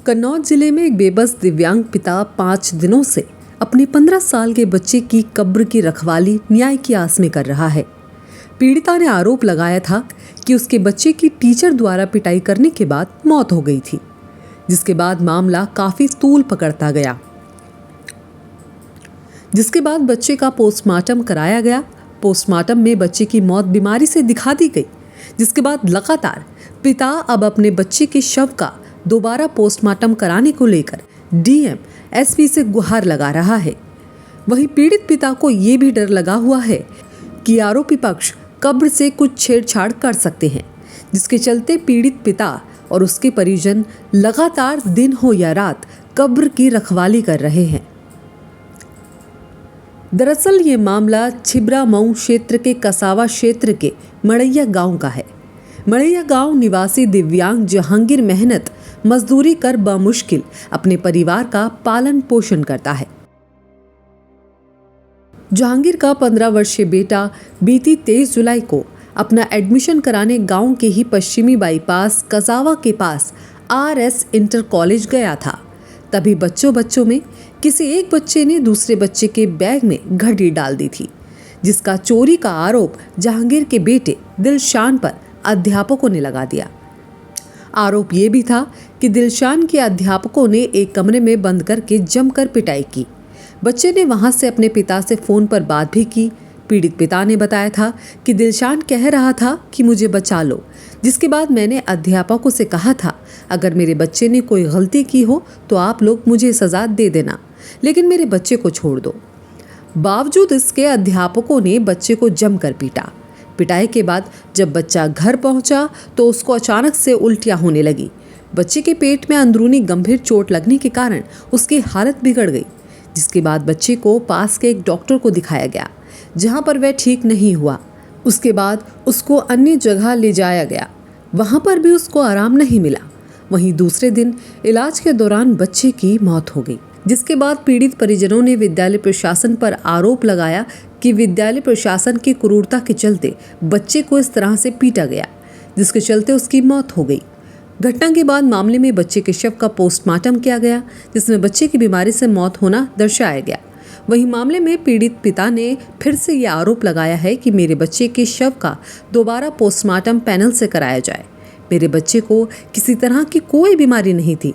कन्नौज जिले में एक बेबस दिव्यांग पिता 5 दिनों से अपने 15 साल के बच्चे की कब्र की रखवाली न्याय की आस में कर रहा है। पीड़िता ने आरोप लगाया था कि उसके बच्चे की टीचर द्वारा पिटाई करने के बाद मौत हो गई थी, जिसके बाद मामला काफी तूल पकड़ता गया। जिसके बाद बच्चे का पोस्टमार्टम कराया गया। पोस्टमार्टम में बच्चे की मौत बीमारी से दिखा दी गई, जिसके बाद लगातार पिता अब अपने बच्चे के शव का दोबारा पोस्टमार्टम कराने को लेकर डीएम एसपी से गुहार लगा रहा है। वहीं पीड़ित पिता को ये भी डर लगा हुआ है कि आरोपी पक्ष कब्र से कुछ छेड़छाड़ कर सकते हैं, जिसके चलते पीड़ित पिता और उसके परिजन लगातार दिन हो या रात कब्र की रखवाली कर रहे हैं। दरअसल ये मामला छिबरामऊ क्षेत्र के कसावा क्षेत्र के मड़ैया गांव का है। मड़ैया गांव निवासी दिव्यांग जहांगीर मेहनत मजदूरी कर बामुश्किल अपने परिवार का पालन पोषण करता है। जहांगीर का 15 वर्षीय बेटा बीती 23 जुलाई को अपना एडमिशन कराने गांव के ही पश्चिमी बाईपास कसावा के पास आरएस इंटर कॉलेज गया था। तभी बच्चों में किसी एक बच्चे ने दूसरे बच्चे के बैग में घड़ी डाल दी थी, जिसका चोरी का आरोप जहांगीर के बेटे दिलशान पर अध्यापकों ने लगा दिया। आरोप ये भी था कि दिलशान के अध्यापकों ने एक कमरे में बंद करके जमकर पिटाई की। बच्चे ने वहां से अपने पिता से फोन पर बात भी की। पीड़ित पिता ने बताया था कि दिलशान कह रहा था कि मुझे बचा लो, जिसके बाद मैंने अध्यापकों से कहा था अगर मेरे बच्चे ने कोई गलती की हो तो आप लोग मुझे सजा दे देना, लेकिन मेरे बच्चे को छोड़ दो। बावजूद इसके अध्यापकों ने बच्चे को जमकर पीटा। पिटाई के बाद जब बच्चा घर पहुंचा तो उसको अचानक से उल्टियां होने लगी। बच्चे के पेट में अंदरूनी गंभीर चोट लगने के कारण उसकी हालत बिगड़ गई, जिसके बाद बच्चे को पास के एक डॉक्टर को दिखाया गया, जहां पर वह ठीक नहीं हुआ। उसके बाद उसको अन्य जगह ले जाया गया, वहां पर भी उसको आराम नहीं मिला। वहीं दूसरे दिन इलाज के दौरान बच्चे की मौत हो गई, जिसके बाद पीड़ित परिजनों ने विद्यालय प्रशासन पर आरोप लगाया कि विद्यालय प्रशासन की क्रूरता के चलते बच्चे को इस तरह से पीटा गया, जिसके चलते उसकी मौत हो गई। घटना के बाद मामले में बच्चे के शव का पोस्टमार्टम किया गया, जिसमें बच्चे की बीमारी से मौत होना दर्शाया गया। वहीं मामले में पीड़ित पिता ने फिर से यह आरोप लगाया है कि मेरे बच्चे के शव का दोबारा पोस्टमार्टम पैनल से कराया जाए। मेरे बच्चे को किसी तरह की कोई बीमारी नहीं थी।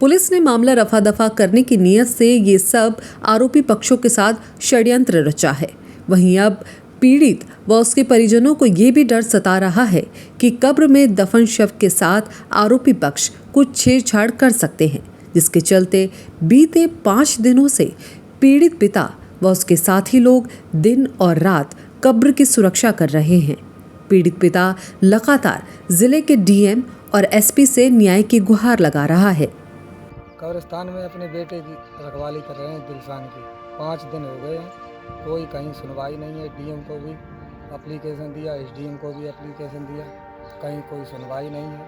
पुलिस ने मामला रफा दफा करने की नीयत से ये सब आरोपी पक्षों के साथ षड्यंत्र रचा है। वहीं अब पीड़ित व उसके परिजनों को ये भी डर सता रहा है कि कब्र में दफन शव के साथ आरोपी पक्ष कुछ छेड़छाड़ कर सकते हैं, जिसके चलते बीते 5 दिनों से पीड़ित पिता व उसके साथी लोग दिन और रात कब्र की सुरक्षा कर रहे हैं। पीड़ित पिता लगातार जिले के डीएम और एसपी से न्याय की गुहार लगा रहा है। कब्रिस्तान में अपने बेटे की रखवाली कर रहे हैं दिलशान की। 5 दिन हो गए हैं, कोई कहीं सुनवाई नहीं है। डीएम को भी एप्लीकेशन दिया, एसडीएम को भी एप्लीकेशन दिया, कहीं कोई सुनवाई नहीं है।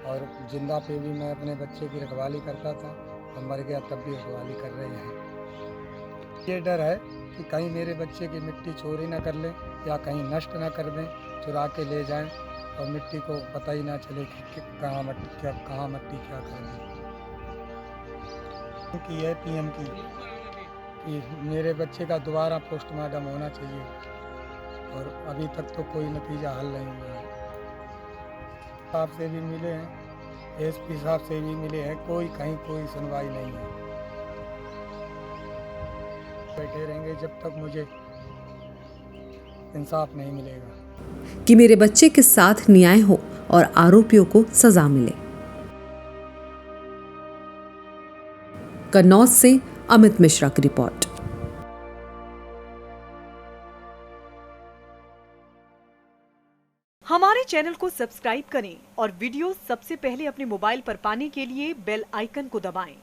और जिंदा पे भी मैं अपने बच्चे की रखवाली करता था और मर गया तब भी रखवाली कर रहे हैं। ये डर है कि कहीं मेरे बच्चे की मिट्टी चोरी ना कर लें या कहीं नष्ट ना कर दें, चुरा के ले जाएं और मिट्टी को पता ही ना चले कि कहाँ मट्टी क्या कर दी। की है पीएम की कि मेरे बच्चे का दोबारा पोस्टमार्टम होना चाहिए, और अभी तक तो कोई नतीजा हल नहीं हुआ है। साहब से भी मिले हैं, एसपी साहब से भी मिले हैं, कहीं कोई सुनवाई नहीं है। बैठे रहेंगे जब तक मुझे इंसाफ नहीं मिलेगा कि मेरे बच्चे के साथ न्याय हो और आरोपियों को सजा मिले। कन्नौज से अमित मिश्रा की रिपोर्ट। हमारे चैनल को सब्सक्राइब करें और वीडियो सबसे पहले अपने मोबाइल पर पाने के लिए बेल आइकन को दबाएं।